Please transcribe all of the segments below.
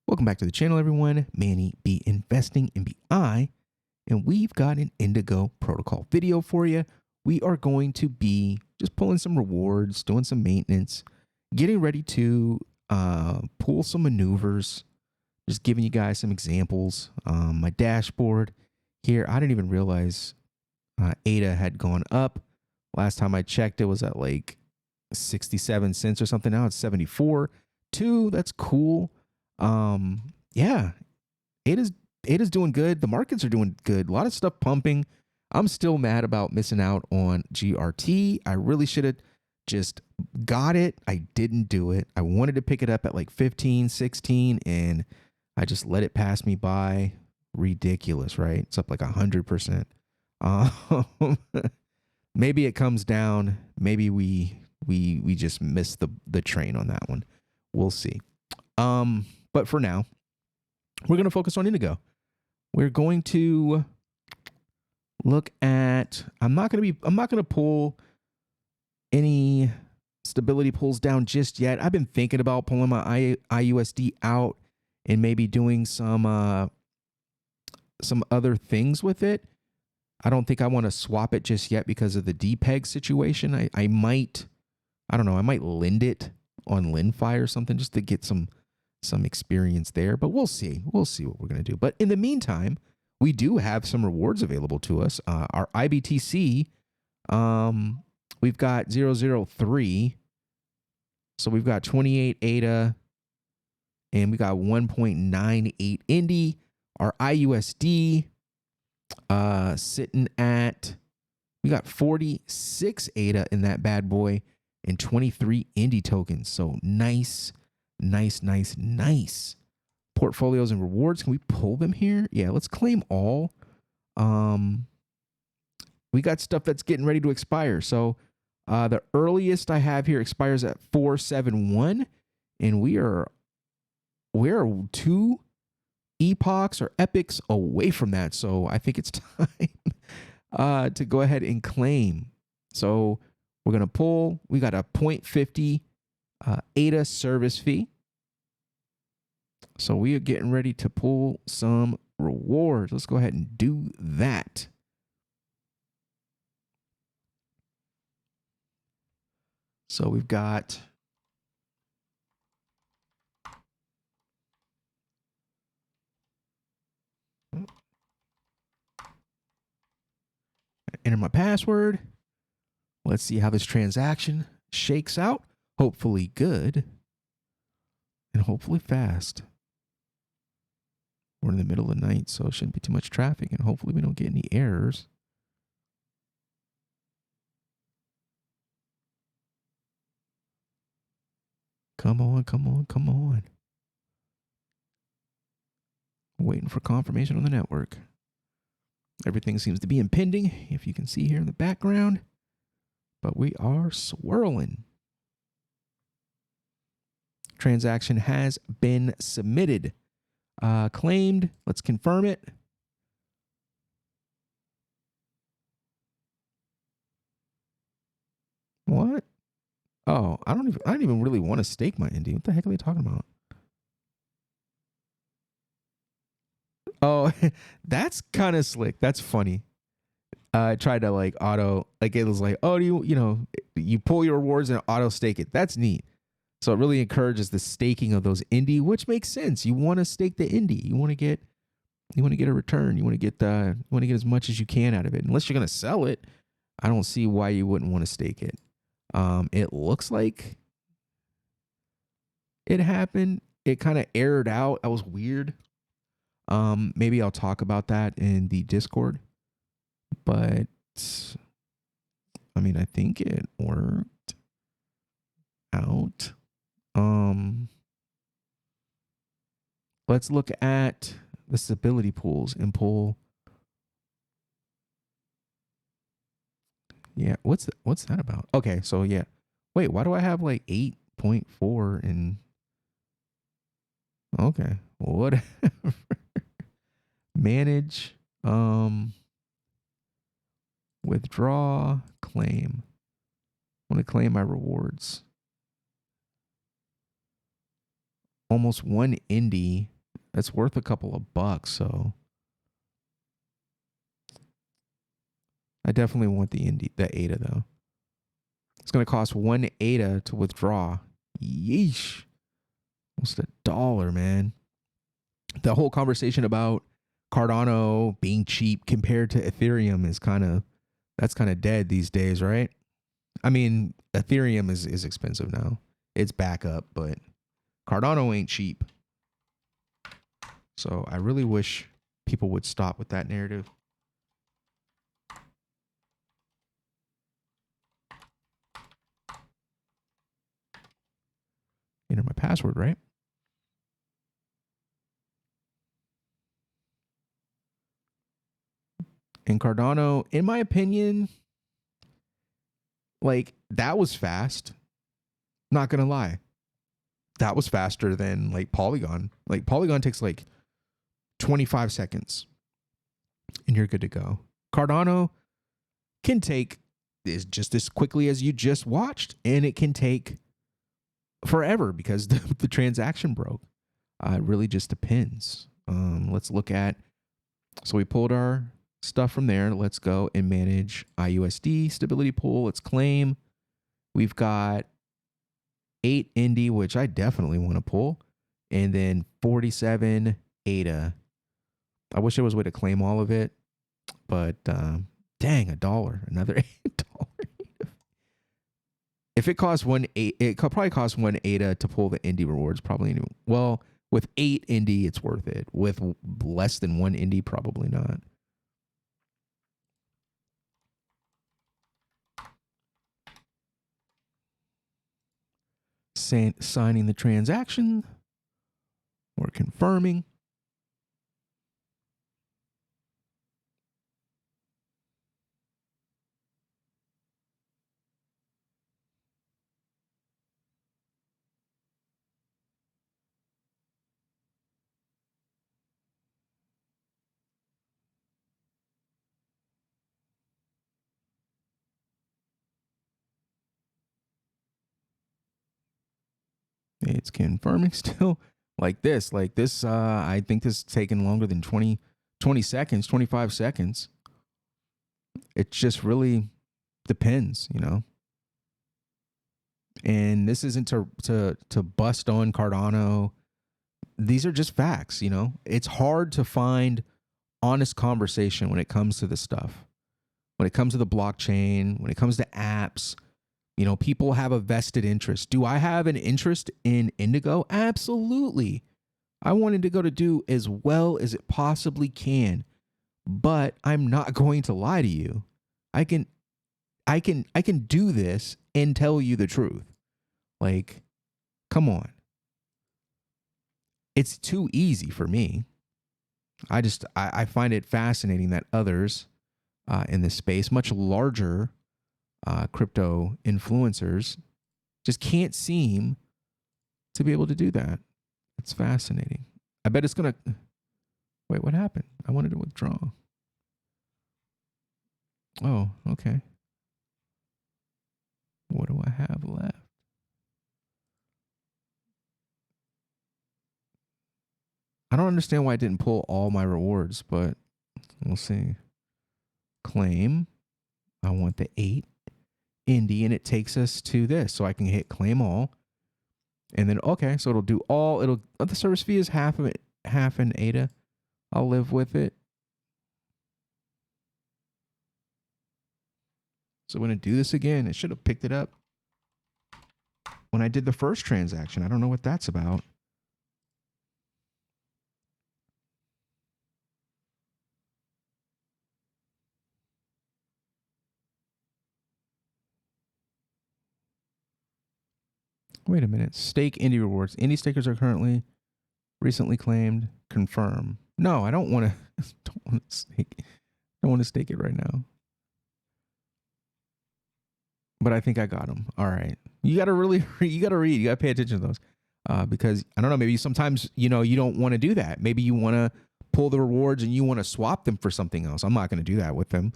Welcome back to the channel, everyone. Manny B Investing in BI, and we've got an Indigo protocol video for you. We are going to be just pulling some rewards, doing some maintenance, getting ready to pull some maneuvers, just giving you guys some examples. My dashboard here, I didn't even realize ADA had gone up. Last time I checked, it was at like 67 cents or something. Now it's 74. That's cool. Yeah, ADA's doing good. The markets are doing good. A lot of stuff pumping. I'm still mad about missing out on GRT. I really should have just got it. I didn't do it. I wanted to pick it up at like 15, 16, and I just let it pass me by. Ridiculous, right? It's up like 100%. Maybe it comes down. Maybe we just missed the train on that one. We'll see. But for now, we're going to focus on Indigo. We're going to look at, I'm not going to pull any stability pulls down just yet. I've been thinking about pulling my IUSD out and maybe doing some other things with it. I don't think I want to swap it just yet because of the DPEG situation. I might lend it on LendFi or something just to get some experience there, but we'll see. We'll see what we're going to do. But in the meantime, we do have some rewards available to us. Our IBTC, we've got 003. So we've got 28 ADA and we got 1.98 Indy. Our IUSD sitting at, we got 46 ADA in that bad boy and 23 Indy tokens. So nice portfolios and rewards. Can we pull them here? Yeah, let's claim all. We got stuff that's getting ready to expire. So the earliest I have here expires at 4/7/1, and we're 2 epochs or epochs away from that. So I think it's time to go ahead and claim. So we're gonna pull. We got a 0.50 ADA service fee. So we are getting ready to pull some rewards. Let's go ahead and do that. So we've got enter my password. Let's see how this transaction shakes out. Hopefully good and hopefully fast. We're in the middle of the night, so it shouldn't be too much traffic, and hopefully we don't get any errors. Come on. Waiting for confirmation on the network. Everything seems to be impending, if you can see here in the background, but we are swirling. Transaction has been submitted. Claimed. Let's confirm it. What? Oh, I don't even really want to stake my Indy. What the heck are they talking about? Oh, that's kind of slick. That's funny. I tried to like auto, like it was like, oh, you pull your rewards and auto stake it. That's neat. So it really encourages the staking of those Indy, which makes sense. You want to stake the Indy. You want to get a return. You want to get as much as you can out of it. Unless you're going to sell it, I don't see why you wouldn't want to stake it. It looks like it happened. It kind of errored out. That was weird. Maybe I'll talk about that in the Discord. But I mean, I think it worked out. Let's look at the stability pools and pull. Yeah, what's that about? Okay, so yeah. Wait, why do I have like 8.4 and okay, whatever. Manage, withdraw, claim. I want to claim my rewards. Almost 1 Indy It's worth a couple of bucks, so I definitely want the ADA though. It's going to cost 1 ADA to withdraw. Yeesh. Almost $1, man. The whole conversation about Cardano being cheap compared to Ethereum is that's kind of dead these days, right? I mean, Ethereum is expensive now. It's back up, but Cardano ain't cheap. So I really wish people would stop with that narrative. Enter my password, right? And Cardano, in my opinion, like that was fast. Not gonna lie. That was faster than like Polygon. Like Polygon takes like 25 seconds and you're good to go. Cardano can take this just as quickly as you just watched, and it can take forever because the transaction broke. It really just depends. Let's look at, so we pulled our stuff from there. Let's go and manage IUSD stability pool. Let's claim. We've got 8 Indy, which I definitely want to pull, and then 47 ADA. I wish there was a way to claim all of it, but dang, $1, another $8. If it costs it could probably cost 1 ADA to pull the Indy rewards. Probably, well, with 8 Indy, it's worth it. With less than 1 Indy, probably not. Signing the transaction or confirming. It's confirming still. Like this, I think this is taking longer than 20 seconds, 25 seconds. It just really depends, And this isn't to bust on Cardano. These are just facts, It's hard to find honest conversation when it comes to this stuff. When it comes to the blockchain, when it comes to apps, people have a vested interest. Do I have an interest in Indigo? Absolutely. I want Indigo to do as well as it possibly can, but I'm not going to lie to you. I can do this and tell you the truth. Like, come on. It's too easy for me. I find it fascinating that others in this space, much larger crypto influencers, just can't seem to be able to do that. It's fascinating. I bet it's going to... Wait, what happened? I wanted to withdraw. Oh, okay. What do I have left? I don't understand why I didn't pull all my rewards, but we'll see. Claim. I want the 8 Indy, and it takes us to this. So I can hit claim all. And then, okay, so it'll do all. The service fee is half of it, half an ADA. I'll live with it. So when I do this again, it should have picked it up when I did the first transaction. I don't know what that's about. Wait a minute. Stake Indy rewards. Indy stakers are currently recently claimed. Confirm. No, I don't want to. Don't want to stake. Don't want to stake it right now. But I think I got them. All right. You got to really. You got to read. You got to pay attention to those. Because I don't know. Maybe sometimes you don't want to do that. Maybe you want to pull the rewards and you want to swap them for something else. I'm not going to do that with them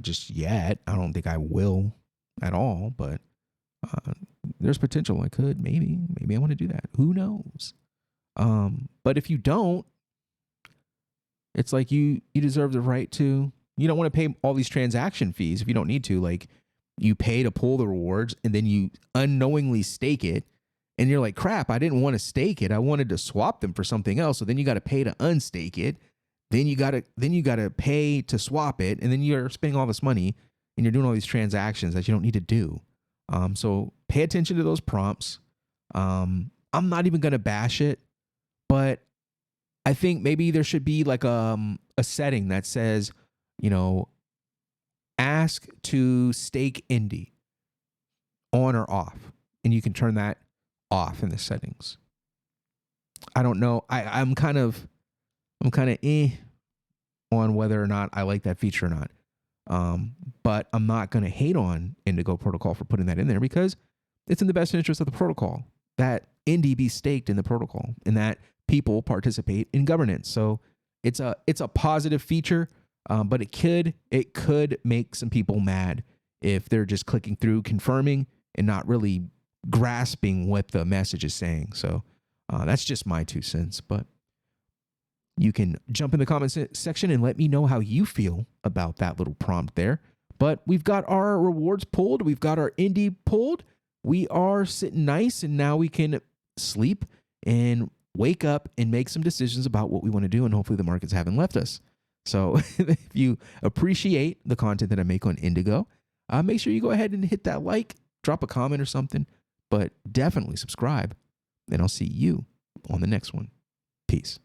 just yet. I don't think I will at all. But there's potential. I could maybe I want to do that. Who knows? But if you don't, it's like you deserve the right to, you don't want to pay all these transaction fees if you don't need to. Like, you pay to pull the rewards and then you unknowingly stake it. And you're like, crap, I didn't want to stake it. I wanted to swap them for something else. So then you got to pay to unstake it. Then you got to pay to swap it. And then you're spending all this money and you're doing all these transactions that you don't need to do. So pay attention to those prompts. I'm not even going to bash it, but I think maybe there should be like a setting that says, ask to stake Indy on or off. And you can turn that off in the settings. I don't know. I'm kind of on whether or not I like that feature or not. But I'm not going to hate on Indigo Protocol for putting that in there because it's in the best interest of the protocol that Indy be staked in the protocol and that people participate in governance. So it's a positive feature, but it could make some people mad if they're just clicking through, confirming, and not really grasping what the message is saying. So that's just my 2 cents, but you can jump in the comments section and let me know how you feel about that little prompt there. But we've got our rewards pulled. We've got our Indy pulled. We are sitting nice, and now we can sleep and wake up and make some decisions about what we want to do, and hopefully the markets haven't left us. So if you appreciate the content that I make on Indigo, make sure you go ahead and hit that like, drop a comment or something, but definitely subscribe, and I'll see you on the next one. Peace.